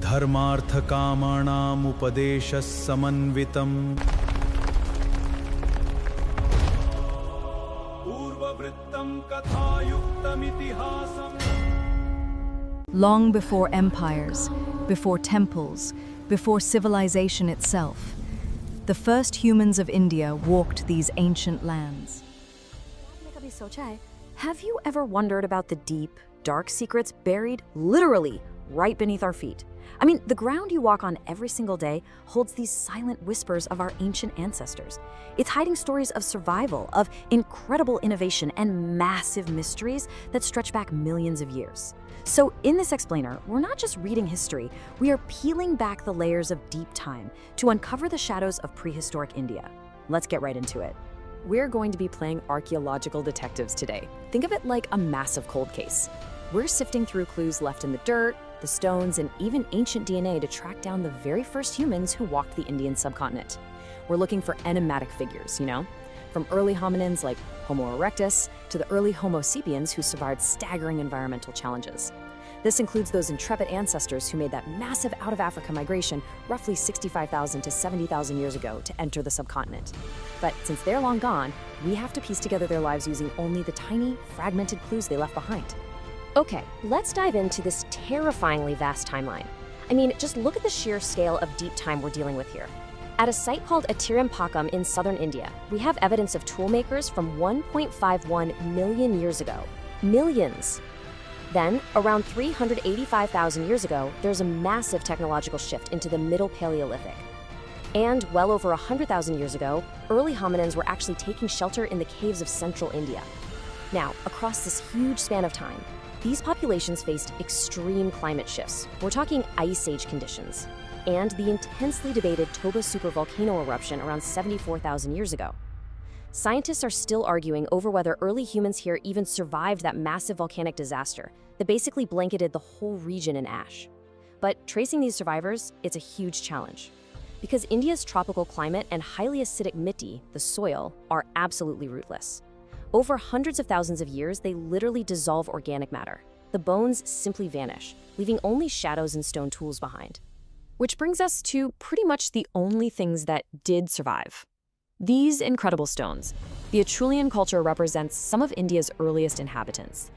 धर्मार्थकामाणामुपदेशः समन्वितम् पूर्ववृत्तं कथायुक्तमितिहासम्. Long before empires, before temples, before civilization itself, the first humans of India walked these ancient lands. Have you ever wondered about the deep, dark secrets buried literally right beneath our feet? I mean, the ground you walk on every single day holds these silent whispers of our ancient ancestors. It's hiding stories of survival, of incredible innovation, and massive mysteries that stretch back millions of years. So in this explainer, we're not just reading history, we are peeling back the layers of deep time to uncover the shadows of prehistoric India. Let's get right into it. We're going to be playing archaeological detectives today. Think of it like a massive cold case. We're sifting through clues left in the dirt, the stones, and even ancient DNA to track down the very first humans who walked the Indian subcontinent. We're looking for enigmatic figures, from early hominins like Homo erectus to the early Homo sapiens who survived staggering environmental challenges. This includes those intrepid ancestors who made that massive out-of-Africa migration roughly 65,000 to 70,000 years ago to enter the subcontinent. But since they're long gone, we have to piece together their lives using only the tiny, fragmented clues they left behind. Okay, let's dive into this terrifyingly vast timeline. I mean, just look at the sheer scale of deep time we're dealing with here. At a site called Atirampakam in southern India, we have evidence of tool makers from 1.51 million years ago. Millions! Then, around 385,000 years ago, there's a massive technological shift into the Middle Paleolithic. And well over 100,000 years ago, early hominins were actually taking shelter in the caves of central India. Now, across this huge span of time, these populations faced extreme climate shifts. We're talking Ice Age conditions, and the intensely debated Toba supervolcano eruption around 74,000 years ago. Scientists are still arguing over whether early humans here even survived that massive volcanic disaster that basically blanketed the whole region in ash. But tracing these survivors, it's a huge challenge. Because India's tropical climate and highly acidic mitti, the soil, are absolutely rootless. Over hundreds of thousands of years, they literally dissolve organic matter. The bones simply vanish, leaving only shadows and stone tools behind. Which brings us to pretty much the only things that did survive. These incredible stones. The Etruscan culture represents some of India's earliest inhabitants.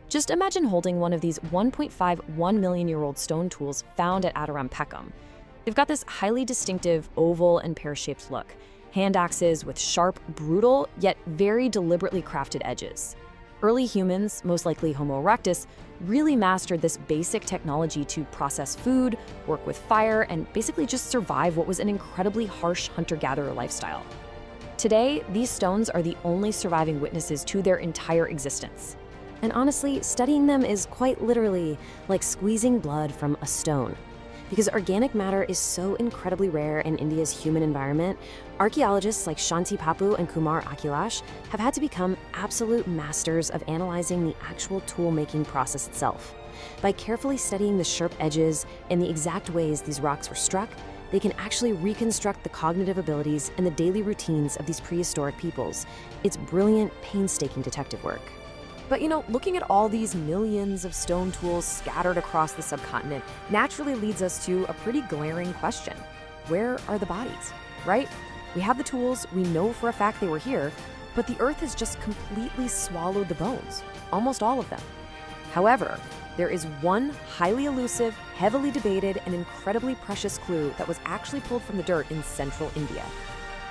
Just imagine holding one of these 1.51 million-year-old stone tools found at Atirampakam. They've got this highly distinctive oval and pear-shaped look, hand axes with sharp, brutal, yet very deliberately crafted edges. Early humans, most likely Homo erectus, really mastered this basic technology to process food, work with fire, and basically just survive what was an incredibly harsh hunter-gatherer lifestyle. Today, these stones are the only surviving witnesses to their entire existence. And honestly, studying them is quite literally like squeezing blood from a stone. Because organic matter is so incredibly rare in India's human environment, archaeologists like Shanti Papu and Kumar Akhilesh have had to become absolute masters of analyzing the actual tool-making process itself. By carefully studying the sharp edges and the exact ways these rocks were struck, they can actually reconstruct the cognitive abilities and the daily routines of these prehistoric peoples. It's brilliant, painstaking detective work. But looking at all these millions of stone tools scattered across the subcontinent naturally leads us to a pretty glaring question. Where are the bodies, right? We have the tools, we know for a fact they were here, but the earth has just completely swallowed the bones, almost all of them. However, there is one highly elusive, heavily debated, and incredibly precious clue that was actually pulled from the dirt in central India.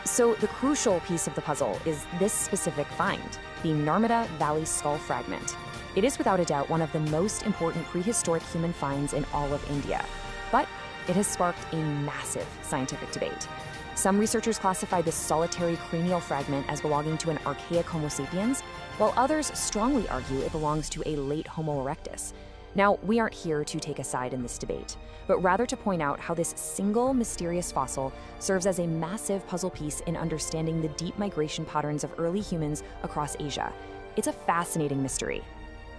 So the crucial piece of the puzzle is this specific find, the Narmada Valley skull fragment. It is without a doubt one of the most important prehistoric human finds in all of India, but it has sparked a massive scientific debate. Some researchers classify this solitary cranial fragment as belonging to an archaic Homo sapiens, while others strongly argue it belongs to a late Homo erectus. Now, we aren't here to take a side in this debate, but rather to point out how this single mysterious fossil serves as a massive puzzle piece in understanding the deep migration patterns of early humans across Asia. It's a fascinating mystery.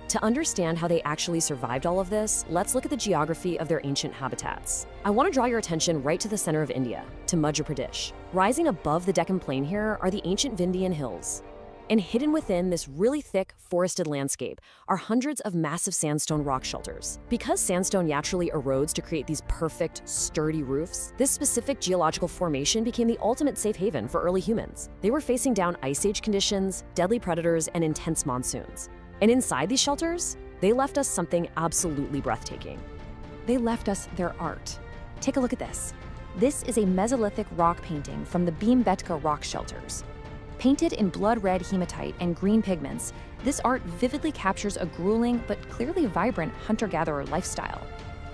To understand how they actually survived all of this, let's look at the geography of their ancient habitats. I want to draw your attention right to the center of India, to Madhya Pradesh. Rising above the Deccan Plain here are the ancient Vindhyan Hills. And hidden within this really thick, forested landscape are hundreds of massive sandstone rock shelters. Because sandstone naturally erodes to create these perfect, sturdy roofs, this specific geological formation became the ultimate safe haven for early humans. They were facing down ice age conditions, deadly predators, and intense monsoons. And inside these shelters, they left us something absolutely breathtaking. They left us their art. Take a look at this. This is a Mesolithic rock painting from the Bhimbetka rock shelters. Painted in blood-red hematite and green pigments, this art vividly captures a grueling but clearly vibrant hunter-gatherer lifestyle.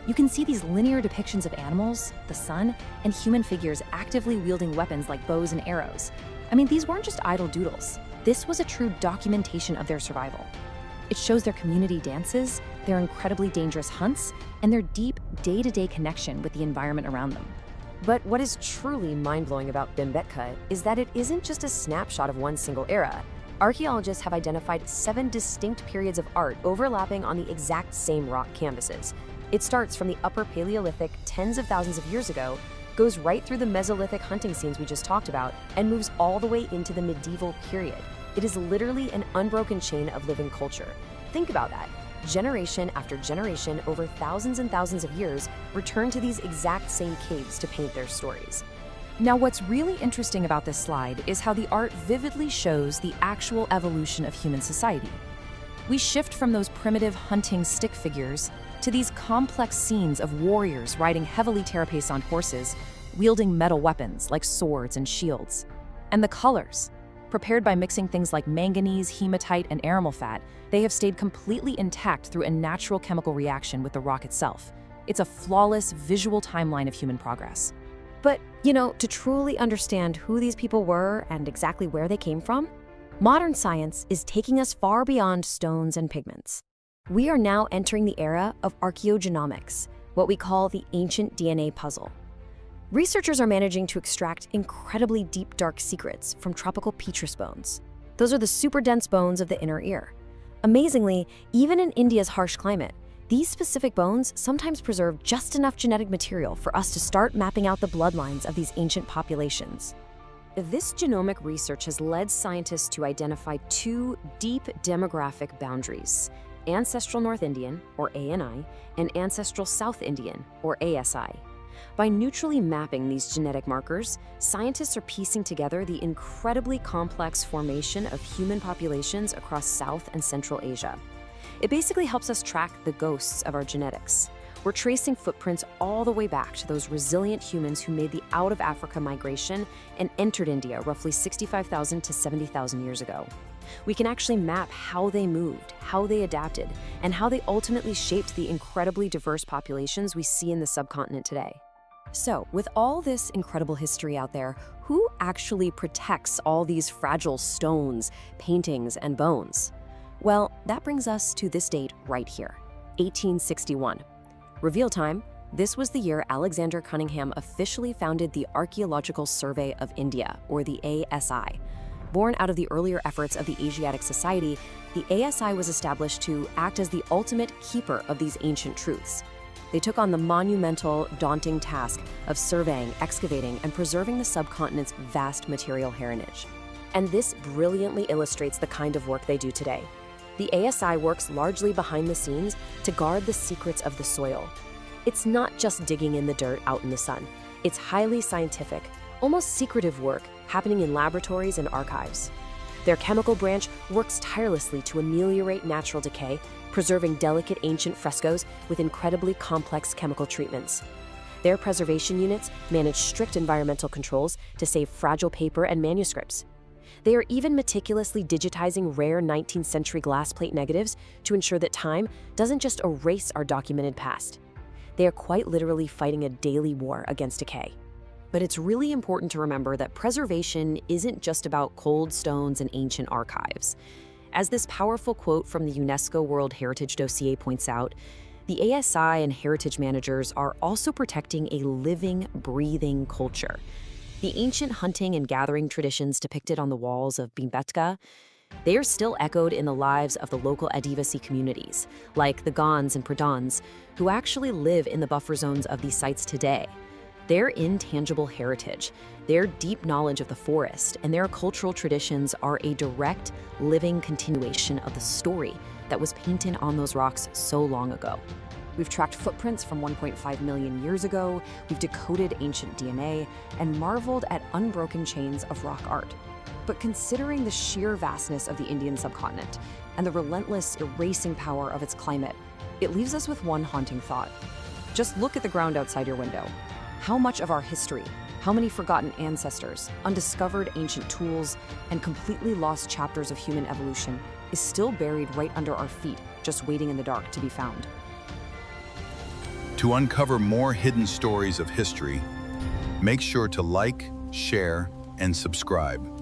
You can see these linear depictions of animals, the sun, and human figures actively wielding weapons like bows and arrows. I mean, these weren't just idle doodles. This was a true documentation of their survival. It shows their community dances, their incredibly dangerous hunts, and their deep, day-to-day connection with the environment around them. But what is truly mind-blowing about Bhimbetka is that it isn't just a snapshot of one single era. Archaeologists have identified 7 distinct periods of art overlapping on the exact same rock canvases. It starts from the Upper Paleolithic tens of thousands of years ago, goes right through the Mesolithic hunting scenes we just talked about, and moves all the way into the medieval period. It is literally an unbroken chain of living culture. Think about that. Generation after generation over thousands and thousands of years return to these exact same caves to paint their stories. Now, what's really interesting about this slide is how the art vividly shows the actual evolution of human society. We shift from those primitive hunting stick figures to these complex scenes of warriors riding heavily terrapace-on horses, wielding metal weapons like swords and shields. And the colors, prepared by mixing things like manganese, hematite, and animal fat, they have stayed completely intact through a natural chemical reaction with the rock itself. It's a flawless visual timeline of human progress. But, to truly understand who these people were and exactly where they came from, modern science is taking us far beyond stones and pigments. We are now entering the era of archaeogenomics, what we call the ancient DNA puzzle. Researchers are managing to extract incredibly deep, dark secrets from tropical petrous bones. Those are the super dense bones of the inner ear. Amazingly, even in India's harsh climate, these specific bones sometimes preserve just enough genetic material for us to start mapping out the bloodlines of these ancient populations. This genomic research has led scientists to identify 2 deep demographic boundaries: Ancestral North Indian, or ANI, and Ancestral South Indian, or ASI. By neutrally mapping these genetic markers, scientists are piecing together the incredibly complex formation of human populations across South and Central Asia. It basically helps us track the ghosts of our genetics. We're tracing footprints all the way back to those resilient humans who made the out-of-Africa migration and entered India roughly 65,000 to 70,000 years ago. We can actually map how they moved, how they adapted, and how they ultimately shaped the incredibly diverse populations we see in the subcontinent today. So, with all this incredible history out there, who actually protects all these fragile stones, paintings, and bones? Well, that brings us to this date right here, 1861. Reveal time: this was the year Alexander Cunningham officially founded the Archaeological Survey of India, or the ASI. Born out of the earlier efforts of the Asiatic Society, the ASI was established to act as the ultimate keeper of these ancient truths. They took on the monumental, daunting task of surveying, excavating, and preserving the subcontinent's vast material heritage. And this brilliantly illustrates the kind of work they do today. The ASI works largely behind the scenes to guard the secrets of the soil. It's not just digging in the dirt out in the sun. It's highly scientific, almost secretive work happening in laboratories and archives. Their chemical branch works tirelessly to ameliorate natural decay, preserving delicate ancient frescoes with incredibly complex chemical treatments. Their preservation units manage strict environmental controls to save fragile paper and manuscripts. They are even meticulously digitizing rare 19th century glass plate negatives to ensure that time doesn't just erase our documented past. They are quite literally fighting a daily war against decay. But it's really important to remember that preservation isn't just about cold stones and ancient archives. As this powerful quote from the UNESCO World Heritage Dossier points out, the ASI and heritage managers are also protecting a living, breathing culture. The ancient hunting and gathering traditions depicted on the walls of Bhimbetka, they are still echoed in the lives of the local Adivasi communities, like the Gonds and Pradhans, who actually live in the buffer zones of these sites today. Their intangible heritage, their deep knowledge of the forest, and their cultural traditions are a direct, living continuation of the story that was painted on those rocks so long ago. We've tracked footprints from 1.5 million years ago, we've decoded ancient DNA, and marveled at unbroken chains of rock art. But considering the sheer vastness of the Indian subcontinent and the relentless, erasing power of its climate, it leaves us with one haunting thought. Just look at the ground outside your window. How much of our history, how many forgotten ancestors, undiscovered ancient tools, and completely lost chapters of human evolution is still buried right under our feet, just waiting in the dark to be found? To uncover more hidden stories of history, make sure to like, share, and subscribe.